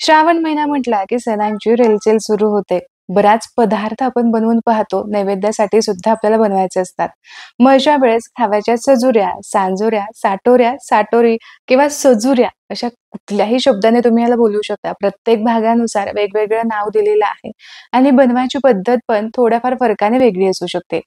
श्रावण महिना म्हटला की सणांची रेलचेल सुरू होते. बराच पदार्थ आपण बनवून पाहतो, नैवेद्यासाठी सुद्धा आपल्याला बनवायचे असतात. मग अशा वेळेस खाव्याच्या सजुऱ्या, सांजोऱ्या, साटोऱ्या, साटोरी किंवा सजुऱ्या अशा कुठल्याही शब्दाने तुम्ही याला बोलू शकता. प्रत्येक भागानुसार वेगवेगळं नाव दिलेलं आहे आणि बनवायची पद्धत पण थोड्याफार फरकाने वेगळी असू शकते.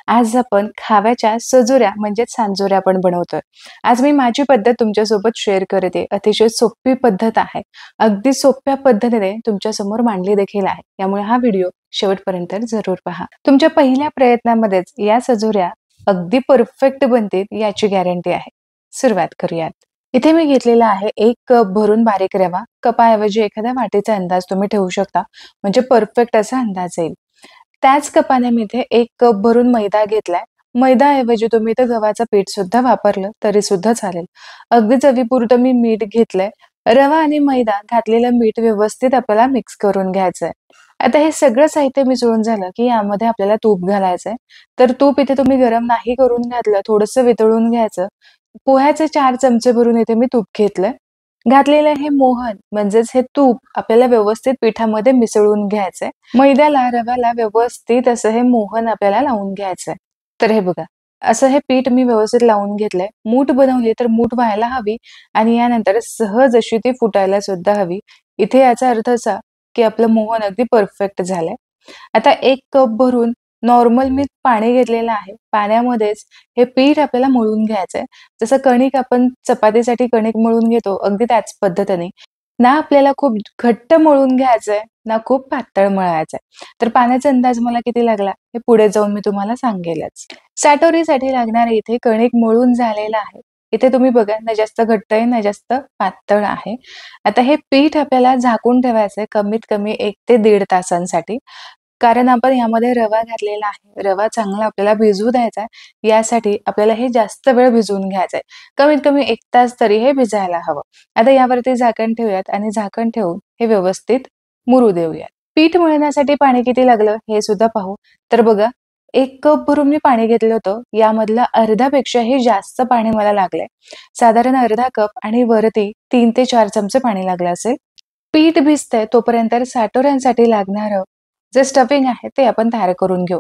आज आपण खाव्याच्या सजुऱ्या म्हणजेच सांजोऱ्या पण बनवतोय. आज मी माझी पद्धत तुमच्यासोबत शेअर करते. अतिशय सोपी पद्धत आहे. अगदी सोप्या पद्धतीने तुमच्या समोर मांडली देखील आहे. त्यामुळे हा व्हिडिओ शेवटपर्यंत जरूर पहा. तुमच्या पहिल्या प्रयत्नामध्येच या सजोऱ्या अगदी परफेक्ट बनतील याची गॅरंटी आहे. सुरुवात करूयात. इथे मी घेतलेला आहे 1 कप भरून बारीक रवा. कपाऐवजी एखाद्या वाटीचा अंदाज तुम्ही ठेवू शकता, म्हणजे परफेक्ट असा अंदाज येईल. त्याच कपाने मी इथे 1 कप भरून मैदा घेतलाय. मैदाऐवजी तुम्ही इथे गव्हाचं पीठ सुद्धा वापरलं तरी सुद्धा चालेल. अगदी चवीपुरतं मी मीठ घेतलंय. रवा आणि मैदा घातलेलं मीठ व्यवस्थित आपल्याला मिक्स करून घ्यायचंय. आता हे सगळं साहित्य मिसळून झालं की यामध्ये आपल्याला तूप घालायचंय. तर तूप इथे तुम्ही गरम नाही करून घातलं, थोडंसं वितळून घ्यायचं. पोह्याचे 4 चमचे भरून इथे मी तूप घेतलंय. घातलेलं हे मोहन म्हणजेच हे तूप आपल्याला व्यवस्थित पिठामध्ये मिसळून घ्यायचंय. मैद्याला, रव्याला व्यवस्थित असं हे मोहन आपल्याला लावून घ्यायचंय. तर हे बघा, असं हे पीठ मी व्यवस्थित लावून घेतलंय. मूठ बनवली तर मूठ व्हायला हवी आणि यानंतर सहज अशी ती फुटायला सुद्धा हवी. इथे याचा अर्थ असा की आपलं मोहन अगदी परफेक्ट झालंय. आता 1 कप भरून नॉर्मल मी पाणी घेतलेलं आहे. पाण्यामध्येच हे पीठ आपल्याला मळून घ्यायचंय. जसं कणिक आपण चपातीसाठी कणिक मळून घेतो, अगदी त्याच पद्धतीने. ना आपल्याला खूप घट्ट मळून घ्यायचंय, ना खूप पातळ मळायचंय. तर पाण्याचा अंदाज मला किती लागला, हे पुढे जाऊन मी तुम्हाला सांगेलच. साटोरीसाठी लागणारे इथे कणिक मळून झालेलं आहे. इथे तुम्ही बघा, ना जास्त घट्ट आहे, ना जास्त पातळ आहे. आता हे पीठ आपल्याला झाकून ठेवायचंय कमीत कमी 1 ते 1.5 तासांसाठी. कारण आपण यामध्ये रवा घातलेला आहे. रवा चांगला आपल्याला भिजू द्यायचा आहे. यासाठी आपल्याला हे जास्त वेळ भिजवून घ्यायचंय. कमीत कमी 1 तास तरी हे भिजायला हवं. आता यावरती झाकण ठेवूयात आणि झाकण ठेवून हे व्यवस्थित मुरू देऊयात. पीठ मळण्यासाठी पाणी किती लागलं हे सुद्धा पाहू. तर बघा, 1 कप भरून मी पाणी घेतलं होतं. यामधलं अर्ध्यापेक्षाही जास्त पाणी मला लागलंय. साधारण अर्धा कप आणि वरती 3 ते 4 चमचे पाणी लागलं असेल. पीठ भिजतंय तोपर्यंत साटोऱ्यांसाठी लागणारं जे स्टफिंग आहे ते आपण तयार करून घेऊ.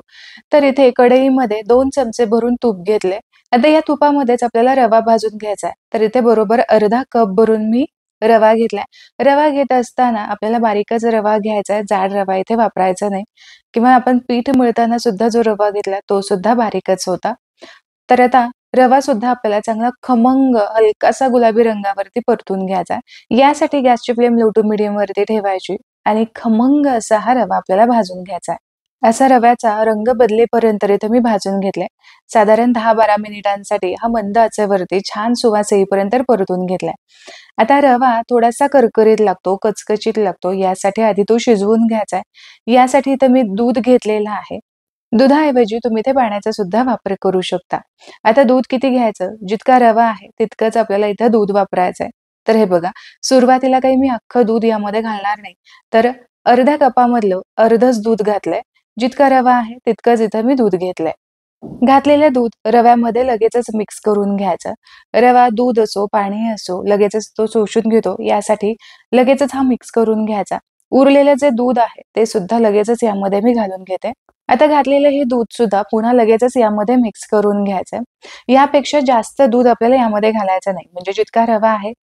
तर इथे कढईमध्ये 2 चमचे भरून तूप घेतले. आता या तुपामध्येच आपल्याला रवा भाजून घ्यायचा आहे. तर इथे बरोबर अर्धा कप भरून मी रवा घेतलाय. रवा घेत असताना आपल्याला बारीकच रवा घ्यायचा आहे, जाड रवा इथे वापरायचा नाही. किंवा आपण पीठ मळताना सुद्धा जो रवा घेतला तो सुद्धा बारीकच होता. तर आता रवा सुद्धा आपल्याला चांगला खमंग हलकासा गुलाबी रंगावरती परतून घ्यायचा आहे. यासाठी गॅसची फ्लेम लो टू मीडियम वरती ठेवायची आणि खमंग असा हा रवा आपल्याला भाजून घ्यायचा आहे. असा रव्याचा रंग बदलेपर्यंत इथे मी भाजून घेतलाय. साधारण 10-12 मिनिटांसाठी हा मंद आचेवरती छान सुवास येईपर्यंत परतून घेतलाय. आता रवा थोडासा करकरीत लागतो, कचकचीत लागतो, यासाठी आधी तो शिजवून घ्यायचा आहे. यासाठी इथं मी दूध घेतलेलं आहे. दुधाऐवजी तुम्ही इथे पाण्याचा सुद्धा वापर करू शकता. आता दूध किती घ्यायचं? जितका रवा आहे तितकंच आपल्याला इथं दूध वापरायचंय. तर हे बघा, सुरुवातीला काही मी अख्खं दूध यामध्ये घालणार नाही. तर अर्ध्या कपामधलं अर्धच दूध घातलंय. जितका रवा आहे तितकंच इथं मी दूध घेतलंय. घातलेलं दूध रव्यामध्ये लगेचच मिक्स करून घ्यायचं. रवा, दूध असो, पाणी असो, लगेचच तो शोषून घेतो. यासाठी लगेचच हा मिक्स करून घ्यायचा. उरलेलं जे दूध आहे ते सुद्धा लगेचच यामध्ये मी घालून घेते. आता घातलेलं हे दूध सुद्धा पुन्हा लगेचच यामध्ये मिक्स करून घ्यायचंय. यापेक्षा जास्त दूध आपल्याला यामध्ये घालायचं नाही. म्हणजे जितका रवा आहे,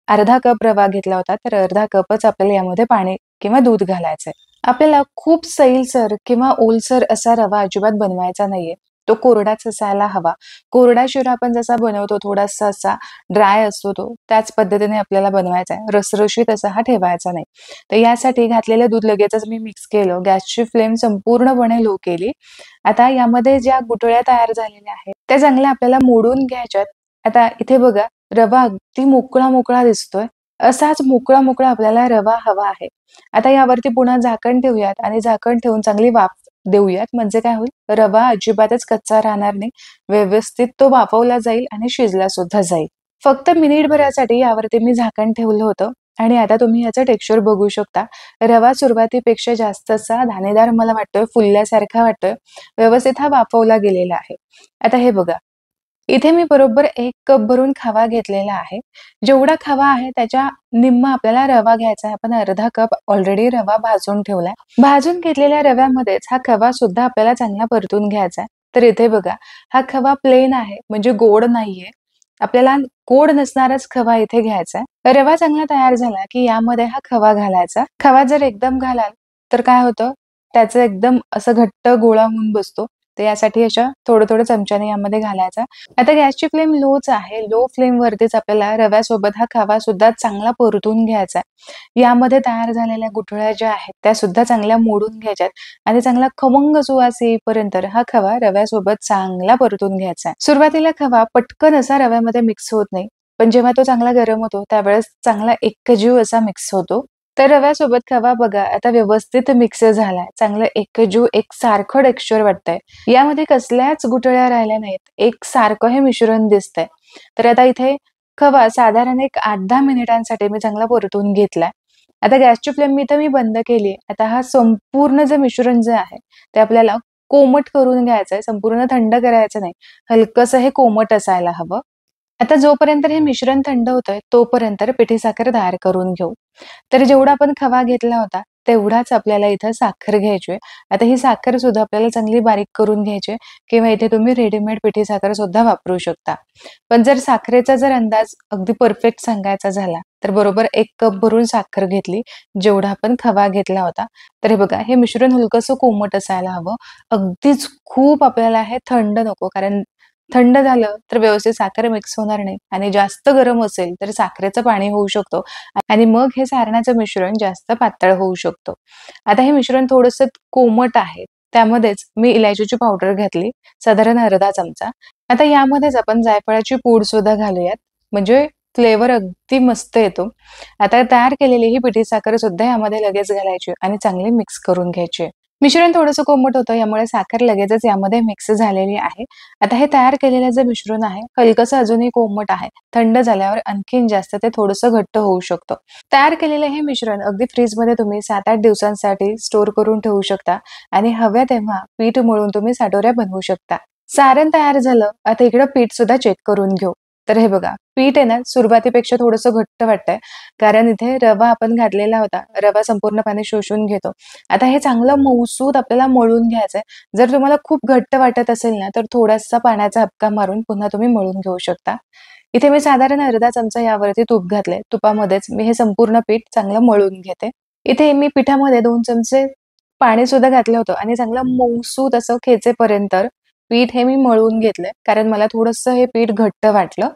अर्धा कप रवा घेतला होता, तर अर्धा कपच आपल्याला यामध्ये पाणी किंवा दूध घालायचंय. आपल्याला खूप सैलसर किंवा ओलसर असा रवा अजिबात बनवायचा नाहीये. तो कोरडाच असायला हवा. कोरडा शिरा आपण जसा बनवतो थोडासा असा ड्राय असतो तो, त्याच पद्धतीने आपल्याला बनवायचा आहे. रसरशीत असा हा ठेवायचा नाही. तर यासाठी घातलेलं दूध लगेचच मी मिक्स केलं. गॅसची फ्लेम संपूर्णपणे लो केली. आता यामध्ये ज्या गुठळ्या तयार झालेल्या आहेत, त्या चांगल्या आपल्याला मोडून घ्यायच्यात. आता इथे बघा, रवा अगदी मोकळा दिसतोय. असाच मोकळा आपल्याला रवा हवा आहे. आता यावरती पुन्हा झाकण ठेवूयात आणि झाकण ठेवून चांगली वाफ देऊयात. म्हणजे काय होईल, रवा अजिबातच कच्चा राहणार नाही. व्यवस्थित तो वाफवला जाईल आणि शिजला सुद्धा जाईल. फक्त मिनिटभरासाठी यावरती मी झाकण ठेवलं होतं आणि आता तुम्ही याचं टेक्स्चर बघू शकता. रवा सुरुवातीपेक्षा जास्त असा दाणेदार मला वाटतोय, फुलल्यासारखा वाटतोय. व्यवस्थित हा वाफवला गेलेला आहे. आता हे बघा, इथे मी बरोबर 1 कप भरून खवा घेतलेला आहे. जेवढा खवा आहे त्याच्या निम्मा आपल्याला रवा घ्यायचा आहे. आपण अर्धा कप ऑलरेडी रवा भाजून ठेवलाय. भाजून घेतलेल्या रव्यामध्येच हा खवा सुद्धा आपल्याला चांगला परतून घ्यायचा आहे. तर इथे बघा, हा खवा प्लेन आहे म्हणजे गोड नाहीये. आपल्याला गोड नसणाराच खवा इथे घ्यायचा आहे. रवा चांगला तयार झाला की यामध्ये हा खवा घालायचा. खवा जर एकदम घालाल तर काय होतं, त्याचं एकदम असं घट्ट गोळा होऊन बसतो. तर यासाठी अशा थोडं-थोडं चमच्याने यामध्ये घालायचा. आता गॅसची फ्लेम लोच आहे. लो फ्लेमवरतीच आपल्याला रव्यासोबत हा खवा सुद्धा चांगला परतून घ्यायचा आहे. यामध्ये तयार झालेल्या गुठळ्या ज्या आहेत त्या सुद्धा चांगल्या मोडून घ्यायच्यात आणि चांगला खमंग सुवास येईपर्यंत हा खवा रव्यासोबत चांगला परतून घ्यायचा आहे. सुरुवातीला खवा पटकन असा रव्यामध्ये मिक्स होत नाही. पण जेव्हा तो चांगला गरम होतो त्यावेळेस चांगला एकजीव असा मिक्स होतो. तर रव्यासोबत खवा बघा आता व्यवस्थित मिक्स झालाय. चांगलं एकजीव एकसारखं टेक्स्चर वाटतंय. यामध्ये कसल्याच गुठळ्या राहिल्या नाहीत. एकसारखं हे मिश्रण दिसतंय. तर आता इथे खवा साधारण एक 8-10 मिनिटांसाठी मी चांगला परतून घेतलाय. आता गॅसची फ्लेम मी बंद केली. आता हा संपूर्ण जे मिश्रण जे आहे ते आपल्याला कोमट करून घ्यायचंय. संपूर्ण थंड करायचं नाही. हलकसं हे कोमट असायला हवं. आता जोपर्यंत हे मिश्रण थंड होतंय तोपर्यंत पिठी साखर तयार करून घेऊ. तर जेवढा आपण खवा घेतला होता तेवढाच आपल्याला इथं साखर घ्यायची आहे. आता ही साखर सुद्धा आपल्याला चांगली बारीक करून घ्यायची आहे किंवा इथे तुम्ही रेडीमेड पिठी साखर सुद्धा वापरू शकता. पण जर साखरेचा अंदाज अगदी परफेक्ट सांगायचा झाला तर बरोबर 1 कप भरून साखर घेतली, जेवढा आपण खवा घेतला होता. तर हे बघा, हे मिश्रण हलकसं कोमट असायला हवं. अगदीच खूप आपल्याला हे थंड नको, कारण थंड झालं तर व्यवस्थित साखर मिक्स होणार नाही आणि जास्त गरम असेल तर साखरेचं पाणी होऊ शकतो आणि मग हे सारणाचं मिश्रण जास्त पातळ होऊ शकतो. आता हे मिश्रण थोडंसं कोमट आहे. त्यामध्येच मी इलायचीची पावडर घातली, साधारण अर्धा चमचा. आता यामध्येच आपण जायफळाची पूड सुद्धा घालूयात, म्हणजे फ्लेवर अगदी मस्त येतो. आता तयार केलेली ही पिठी साखर सुद्धा यामध्ये लगेच घालायची आणि चांगली मिक्स करून घ्यायची. मिश्रण थोडंसं कोमट होतं, यामुळे साखर लगेचच यामध्ये मिक्स झालेली आहे. आता हे तयार केलेलं जे मिश्रण आहे, हलकसं अजूनही कोमट आहे. थंड झाल्यावर आणखीन जास्त ते थोडंसं घट्ट होऊ शकतं. तयार केलेलं हे मिश्रण अगदी फ्रीजमध्ये तुम्ही 7-8 दिवसांसाठी स्टोअर करून ठेवू शकता आणि हव्या तेव्हा पीठ मळून तुम्ही साटोऱ्या बनवू शकता. सारण तयार झालं. आता इकडं पीठ सुद्धा चेक करून घेऊ. तर हे बघा, पीठ आहे ना सुरुवातीपेक्षा थोडंसं घट्ट वाटतंय, कारण इथे रवा आपण घातलेला होता. रवा संपूर्ण पाणी शोषून घेतो. आता हे चांगलं मऊसूत आपल्याला मळून घ्यायचंय. जर तुम्हाला खूप घट्ट वाटत असेल ना, तर थोडासा पाण्याचा हबका मारून पुन्हा तुम्ही मळून घेऊ शकता. इथे मी साधारण अर्धा चमचा यावरती तूप घातलंय. तुपामध्येच मी हे संपूर्ण पीठ चांगलं मळून घेते. इथे मी पिठामध्ये 2 चमचे पाणी सुद्धा घातलं होतं आणि चांगलं मऊसूत असं खेचेपर्यंत पीठ हे मी मळून घेतलंय. कारण मला थोडंसं हे पीठ घट्ट वाटलं.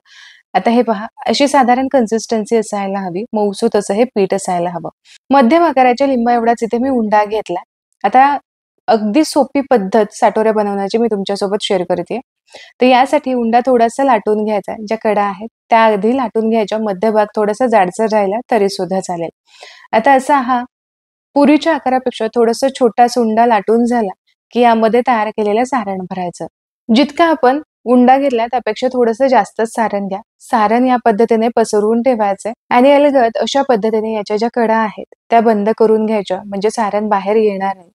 आता हे पहा, अशी साधारण कन्सिस्टन्सी असायला हवी. मऊसूत असं हे पीठ असायला हवं. मध्यम आकाराच्या लिंबा एवढाच इथे मी उंडा घेतला. आता अगदी सोपी पद्धत साटोऱ्या बनवण्याची मी तुमच्यासोबत शेअर करतेय. तर यासाठी उंडा थोडासा लाटून घ्यायचा. ज्या कडा आहेत त्या आधी लाटून घ्यायच्या. मध्यभाग थोडासा जाडसर राहिला तरी सुद्धा चालेल. आता असा हा पुरीच्या आकारापेक्षा थोडासा छोटा उंडा लाटून झाला, की यामध्ये तयार केलेलं सारण भरायचं. जितका आपण उंडा घेतला त्यापेक्षा थोडंसं जास्तच सारण घ्या. सारण या पद्धतीने पसरवून ठेवायचंय आणि अलगद अशा पद्धतीने याच्या ज्या कडा आहेत त्या बंद करून घ्यायच्या, म्हणजे सारण बाहेर येणार नाही.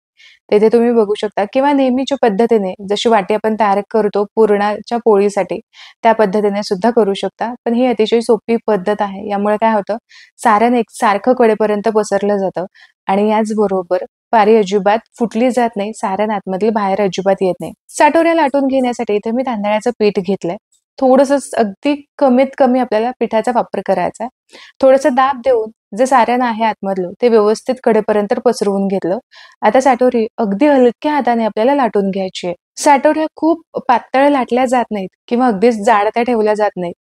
तिथे तुम्ही बघू शकता किंवा नेहमीच्या पद्धतीने जशी वाटी आपण तयार करतो पुरणाच्या पोळीसाठी, त्या पद्धतीने सुद्धा करू शकता. पण ही अतिशय सोपी पद्धत आहे. यामुळे काय होतं, सारण एकसारखं कडेपर्यंत पसरलं जातं आणि याचबरोबर पारी अजिबात फुटली जात नाही. सारण आतमधली बाहेर अजिबात येत नाही. साटोऱ्या लाटून घेण्यासाठी इथे मी तांदळाचं पीठ घेतलंय. थोडंसं अगदी कमीत कमी आपल्याला पिठाचा वापर करायचा आहे. थोडंसं दाब देऊन जे सारण आहे आतमधलं ते व्यवस्थित कडेपर्यंत पसरवून घेतलं. आता साटोरी अगदी हलक्या हाताने आपल्याला लाटून घ्यायची आहे. साटोऱ्या खूप पातळ लाटल्या जात नाहीत किंवा अगदीच जाड त्या ठेवल्या जात नाहीत.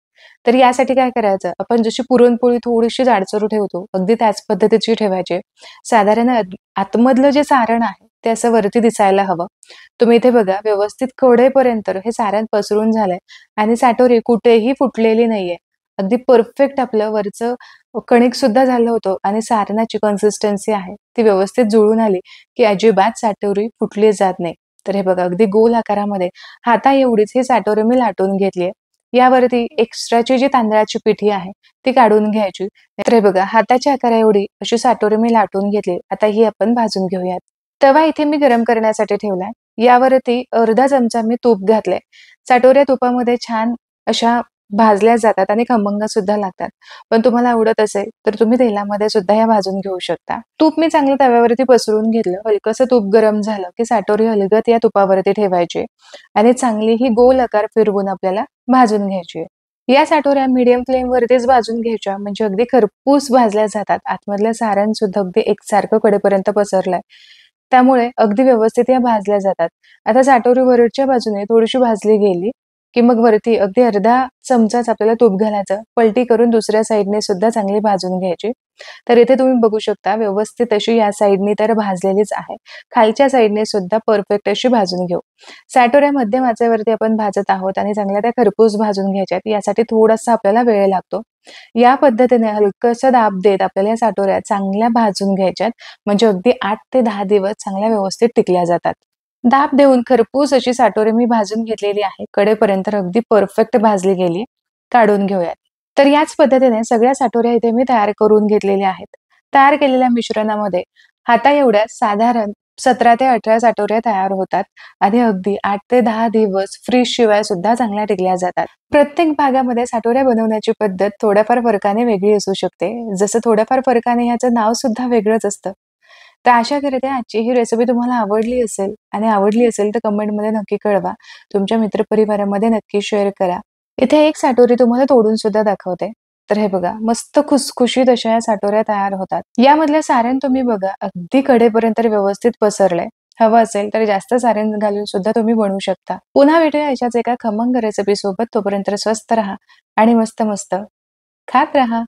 तर यासाठी काय करायचं, आपण जशी पुरणपोळी थोडीशी जाडसर ठेवतो अगदी त्याच पद्धतीची ठेवायची. साधारण आतमधलं जे सारण आहे ते असं वरती दिसायला हवं. तुम्ही इथे बघा, व्यवस्थित कडेपर्यंत हे सारण पसरून झालंय आणि साटोरी कुठेही फुटलेली नाहीये. अगदी परफेक्ट आपलं वरचं कणिक सुद्धा झालं होतं आणि सारणाची कन्सिस्टन्सी आहे ती व्यवस्थित जुळून आली, की अजिबात साटोरी फुटली जात नाही. तर हे बघा, अगदी गोल आकारामध्ये हाता एवढीच ही साटोरी मी लाटून घेतलीये. यावरती एक्स्ट्राची जी तांदळाची पिठी आहे ती काढून घ्यायची. तर हे बघा, हाताच्या आकारा एवढी अशी साटोरी मी लाटून घेतली. आता ही आपण भाजून घेऊयात. तवा इथे मी गरम करण्यासाठी ठेवलाय. यावरती अर्धा चमचा मी तूप घातलंय. साटोऱ्या तुपामध्ये छान अशा भाजल्या जातात आणि खमंग सुद्धा लागतात. पण तुम्हाला आवडत असेल तर तुम्ही तेलामध्ये सुद्धा ह्या भाजून घेऊ शकता. तूप मी चांगलं तव्यावरती पसरून घेतलं. हलकसं तूप गरम झालं की साटोरी अलगद या तुपावरती ठेवायची आणि चांगली ही गोल आकार फिरवून आपल्याला भाजून घ्यायची. या साटोऱ्या मीडियम फ्लेमवरतीच भाजून घ्यायच्या म्हणजे अगदी खरपूस भाजल्या जातात. आतमधलं सारण सुद्धा अगदी एकसारखं कडेपर्यंत पसरलंय. त्यामुळे अगदी व्यवस्थित या भाजल्या जातात. आता साटोरी वरच्या बाजूने थोडीशी भाजली गेली, की मग वरती अगदी अर्धा चमचाच आपल्याला तूप घालायचं. पलटी करून दुसऱ्या साइडने सुद्धा चांगली भाजून घ्यायची. तर इथे तुम्ही बघू शकता व्यवस्थित अशी या साइडनी तर भाजलेलीच आहे. खालच्या साइडने सुद्धा परफेक्ट अशी भाजून घेऊ. साटोऱ्या मध्यम आचेवरती आपण भाजत आहोत आणि चांगल्या त्या खरपूस भाजून घ्यायच्यात. यासाठी थोडासा आपल्याला वेळ लागतो. या पद्धतीने हलकसं दाब देत आपल्याला या साटोऱ्या चांगल्या भाजून घ्यायच्यात. म्हणजे अगदी 8 ते 10 दिवस चांगल्या व्यवस्थित टिकल्या जातात. दाब देऊन खरपूस अशी साटोरी मी भाजून घेतलेली आहे. कडेपर्यंत अगदी परफेक्ट भाजली गेली. काढून घेऊयात. तर याच पद्धतीने सगळ्या साटोऱ्या इथे मी तयार करून घेतलेल्या आहेत. तयार केलेल्या मिश्रणामध्ये हाताएवढ्या साधारण 17 ते 18 साटोऱ्या तयार होतात आणि अगदी 8 ते 10 दिवस फ्रीजशिवाय सुद्धा चांगल्या टिकल्या जातात. प्रत्येक भागामध्ये साटोऱ्या बनवण्याची पद्धत थोड्याफार फरकाने वेगळी असू शकते. जसं थोड्याफार फरकाने ह्याचं नाव सुद्धा वेगळंच असतं. तर आशा करते आजची ही रेसिपी तुम्हाला आवडली असेल आणि आवडली असेल तर कमेंटमध्ये नक्की कळवा. तुमच्या मित्रपरिवारामध्ये नक्की शेअर करा. इथे एक साटोरी तुम्हाला तोडून सुद्धा दाखवते. तर हे बघा मस्त खुसखुशीत अशा या साटोऱ्या तयार होतात. यामधलं सारण तुम्ही बघा अगदी कडेपर्यंत व्यवस्थित पसरलंय. हवं असेल तर जास्त सारण घालून सुद्धा तुम्ही बनवू शकता. पुन्हा भेटूया अशाच एका खमंग रेसिपी सोबत. तोपर्यंत स्वस्त राहा आणि मस्त मस्त खात राहा.